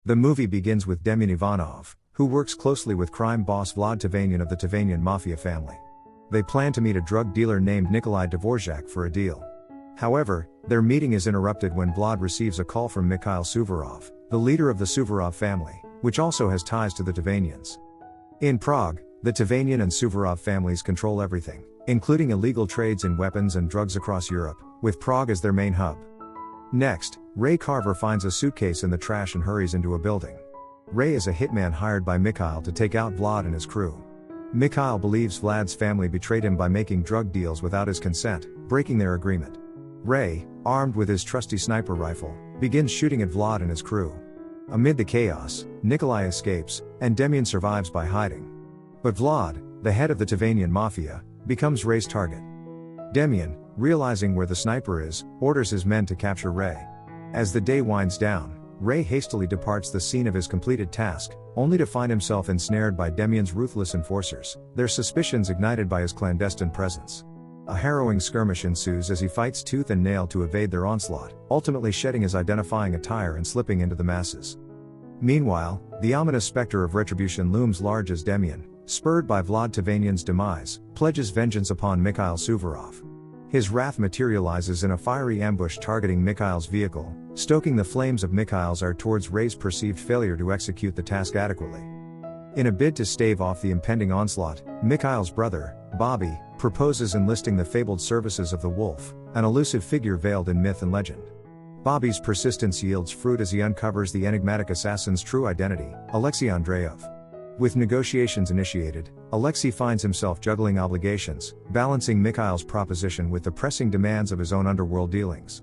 The movie begins with Demian Ivanov, who works closely with crime boss Vlad Tavanian of the Tavanian Mafia family. They plan to meet a drug dealer named Nikolai Dvorak for a deal. However, their meeting is interrupted when Vlad receives a call from Mikhail Suvorov, the leader of the Suvorov family, which also has ties to the Tavanians. In Prague, the Tavanian and Suvorov families control everything, including illegal trades in weapons and drugs across Europe, with Prague as their main hub. Next, Ray Carver finds a suitcase in the trash and hurries into a building. Ray is a hitman hired by Mikhail to take out Vlad and his crew. Mikhail believes Vlad's family betrayed him by making drug deals without his consent, breaking their agreement. Ray, armed with his trusty sniper rifle, begins shooting at Vlad and his crew. Amid the chaos, Nikolai escapes, and Demian survives by hiding. But Vlad, the head of the Tavanian Mafia, becomes Ray's target. Demian, realizing where the sniper is, orders his men to capture Ray. As the day winds down, Ray hastily departs the scene of his completed task, only to find himself ensnared by Demian's ruthless enforcers, their suspicions ignited by his clandestine presence. A harrowing skirmish ensues as he fights tooth and nail to evade their onslaught, ultimately shedding his identifying attire and slipping into the masses. Meanwhile, the ominous specter of Retribution looms large as Demian, spurred by Vlad Tavanian's demise, pledges vengeance upon Mikhail Suvorov. His wrath materializes in a fiery ambush targeting Mikhail's vehicle, stoking the flames of Mikhail's ire towards Ray's perceived failure to execute the task adequately. In a bid to stave off the impending onslaught, Mikhail's brother, Bobby, proposes enlisting the fabled services of the Wolf, an elusive figure veiled in myth and legend. Bobby's persistence yields fruit as he uncovers the enigmatic assassin's true identity, Alexi Andreev. With negotiations initiated, Alexi finds himself juggling obligations, balancing Mikhail's proposition with the pressing demands of his own underworld dealings.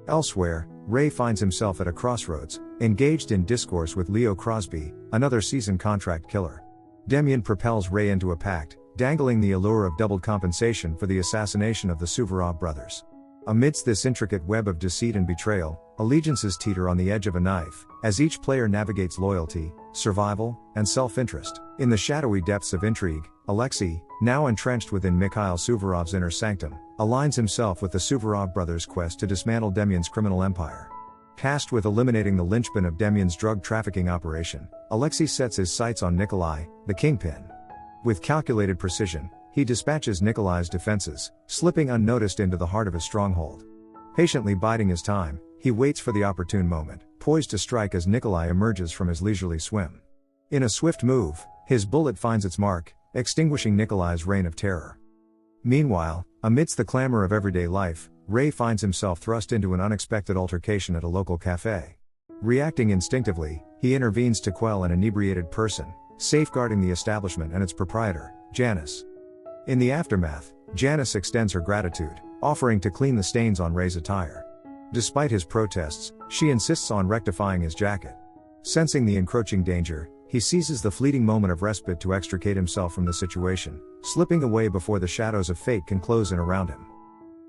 Elsewhere, Ray finds himself at a crossroads, engaged in discourse with Leo Crosby, another seasoned contract killer. Demian propels Ray into a pact, dangling the allure of doubled compensation for the assassination of the Suvorov brothers. Amidst this intricate web of deceit and betrayal, allegiances teeter on the edge of a knife, as each player navigates loyalty, survival, and self-interest. In the shadowy depths of intrigue, Alexi, now entrenched within Mikhail Suvorov's inner sanctum, aligns himself with the Suvorov brothers' quest to dismantle Demian's criminal empire. Tasked with eliminating the linchpin of Demian's drug trafficking operation, Alexi sets his sights on Nikolai, the kingpin. With calculated precision, he dispatches Nikolai's defenses, slipping unnoticed into the heart of his stronghold. Patiently biding his time, he waits for the opportune moment, poised to strike as Nikolai emerges from his leisurely swim. In a swift move, his bullet finds its mark, extinguishing Nikolai's reign of terror. Meanwhile, amidst the clamor of everyday life, Ray finds himself thrust into an unexpected altercation at a local cafe. Reacting instinctively, he intervenes to quell an inebriated person, safeguarding the establishment and its proprietor, Janice. In the aftermath, Janice extends her gratitude, offering to clean the stains on Ray's attire. Despite his protests, she insists on rectifying his jacket. Sensing the encroaching danger, he seizes the fleeting moment of respite to extricate himself from the situation, slipping away before the shadows of fate can close in around him.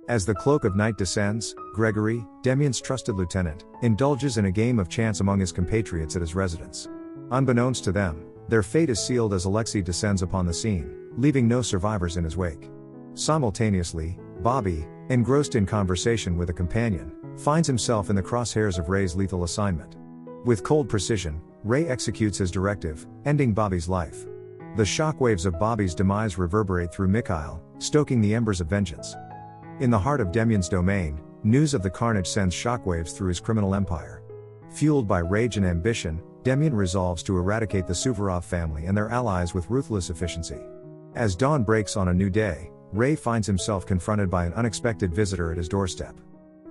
As the cloak of night descends, Gregory, Demian's trusted lieutenant, indulges in a game of chance among his compatriots at his residence. Unbeknownst to them, their fate is sealed as Alexi descends upon the scene, leaving no survivors in his wake. Simultaneously, Bobby, engrossed in conversation with a companion, finds himself in the crosshairs of Ray's lethal assignment. With cold precision, Ray executes his directive, ending Bobby's life. The shockwaves of Bobby's demise reverberate through Mikhail, stoking the embers of vengeance. In the heart of Demian's domain, news of the carnage sends shockwaves through his criminal empire. Fueled by rage and ambition, Demian resolves to eradicate the Suvorov family and their allies with ruthless efficiency. As dawn breaks on a new day, Ray finds himself confronted by an unexpected visitor at his doorstep.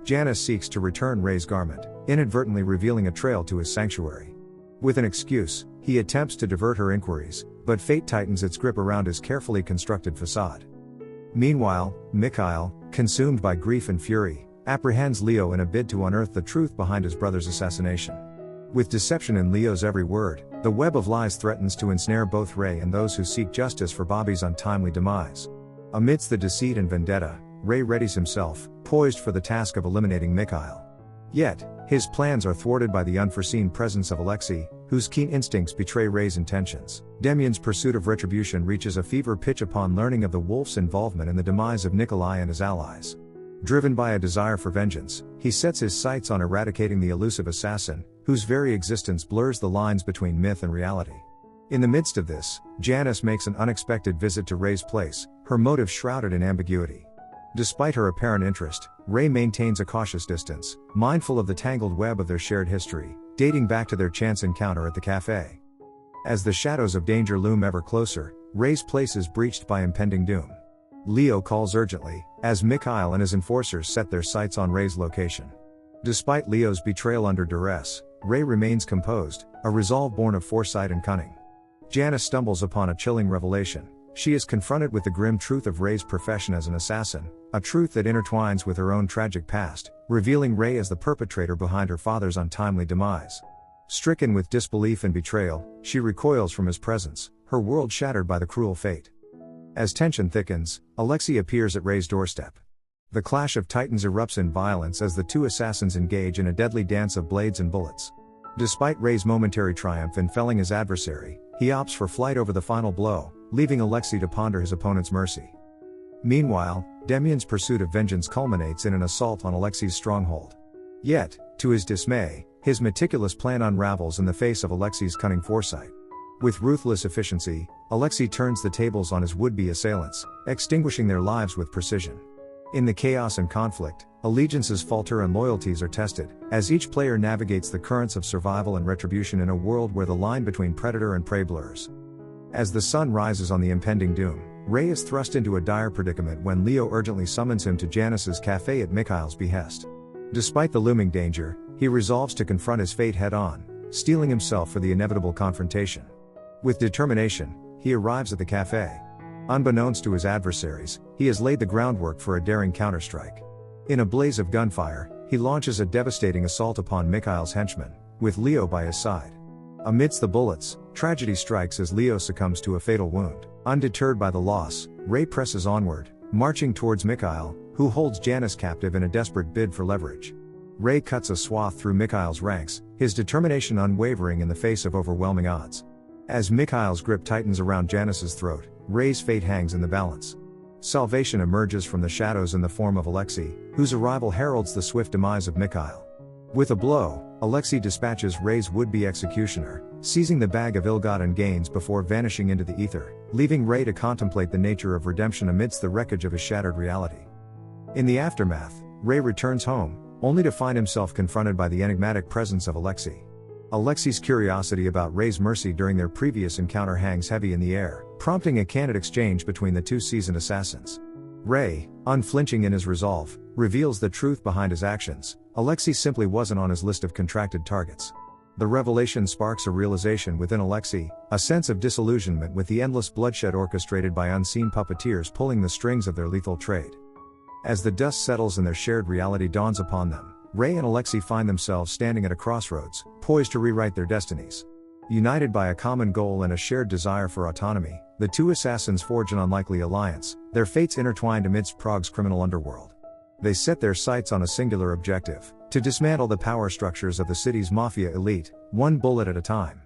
Janice seeks to return Ray's garment, inadvertently revealing a trail to his sanctuary. With an excuse, he attempts to divert her inquiries, but fate tightens its grip around his carefully constructed facade. Meanwhile, Mikhail, consumed by grief and fury, apprehends Leo in a bid to unearth the truth behind his brother's assassination. With deception in Leo's every word, the web of lies threatens to ensnare both Ray and those who seek justice for Bobby's untimely demise. Amidst the deceit and vendetta, Ray readies himself, poised for the task of eliminating Mikhail. Yet, his plans are thwarted by the unforeseen presence of Alexi, whose keen instincts betray Ray's intentions. Demian's pursuit of retribution reaches a fever pitch upon learning of the Wolf's involvement in the demise of Nikolai and his allies. Driven by a desire for vengeance, he sets his sights on eradicating the elusive assassin, whose very existence blurs the lines between myth and reality. In the midst of this, Janice makes an unexpected visit to Ray's place, her motive shrouded in ambiguity. Despite her apparent interest, Ray maintains a cautious distance, mindful of the tangled web of their shared history, dating back to their chance encounter at the cafe. As the shadows of danger loom ever closer, Ray's place is breached by impending doom. Leo calls urgently, as Mikhail and his enforcers set their sights on Ray's location. Despite Leo's betrayal under duress, Ray remains composed, a resolve born of foresight and cunning. Janice stumbles upon a chilling revelation. She is confronted with the grim truth of Ray's profession as an assassin, a truth that intertwines with her own tragic past, revealing Ray as the perpetrator behind her father's untimely demise. Stricken with disbelief and betrayal, she recoils from his presence, her world shattered by the cruel fate. As tension thickens, Alexi appears at Ray's doorstep. The clash of titans erupts in violence as the two assassins engage in a deadly dance of blades and bullets. Despite Ray's momentary triumph in felling his adversary, he opts for flight over the final blow, leaving Alexi to ponder his opponent's mercy. Meanwhile, Demian's pursuit of vengeance culminates in an assault on Alexi's stronghold. Yet, to his dismay, his meticulous plan unravels in the face of Alexi's cunning foresight. With ruthless efficiency, Alexi turns the tables on his would-be assailants, extinguishing their lives with precision. In the chaos and conflict, allegiances falter and loyalties are tested, as each player navigates the currents of survival and retribution in a world where the line between predator and prey blurs. As the sun rises on the impending doom, Ray is thrust into a dire predicament when Leo urgently summons him to Janice's cafe at Mikhail's behest. Despite the looming danger, he resolves to confront his fate head-on, steeling himself for the inevitable confrontation. With determination, he arrives at the cafe. Unbeknownst to his adversaries, he has laid the groundwork for a daring counterstrike. In a blaze of gunfire, he launches a devastating assault upon Mikhail's henchmen, with Leo by his side. Amidst the bullets, tragedy strikes as Leo succumbs to a fatal wound. Undeterred by the loss, Ray presses onward, marching towards Mikhail, who holds Janice captive in a desperate bid for leverage. Ray cuts a swath through Mikhail's ranks, his determination unwavering in the face of overwhelming odds. As Mikhail's grip tightens around Janice's throat, Ray's fate hangs in the balance. Salvation emerges from the shadows in the form of Alexi, whose arrival heralds the swift demise of Mikhail. With a blow, Alexi dispatches Ray's would-be executioner, seizing the bag of ill-gotten gains before vanishing into the ether, leaving Ray to contemplate the nature of redemption amidst the wreckage of his shattered reality. In the aftermath, Ray returns home, only to find himself confronted by the enigmatic presence of Alexi. Alexi's curiosity about Ray's mercy during their previous encounter hangs heavy in the air, prompting a candid exchange between the two seasoned assassins. Ray, unflinching in his resolve, reveals the truth behind his actions. Alexi simply wasn't on his list of contracted targets. The revelation sparks a realization within Alexi, a sense of disillusionment with the endless bloodshed orchestrated by unseen puppeteers pulling the strings of their lethal trade. As the dust settles and their shared reality dawns upon them, Ray and Alexi find themselves standing at a crossroads, poised to rewrite their destinies. United by a common goal and a shared desire for autonomy, the two assassins forge an unlikely alliance, their fates intertwined amidst Prague's criminal underworld. They set their sights on a singular objective: to dismantle the power structures of the city's Mafia elite, one bullet at a time.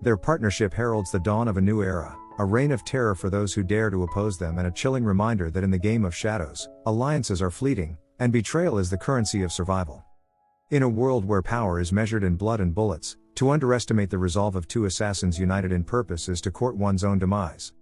Their partnership heralds the dawn of a new era, a reign of terror for those who dare to oppose them, and a chilling reminder that in the game of shadows, alliances are fleeting, and betrayal is the currency of survival. In a world where power is measured in blood and bullets, to underestimate the resolve of two assassins united in purpose is to court one's own demise.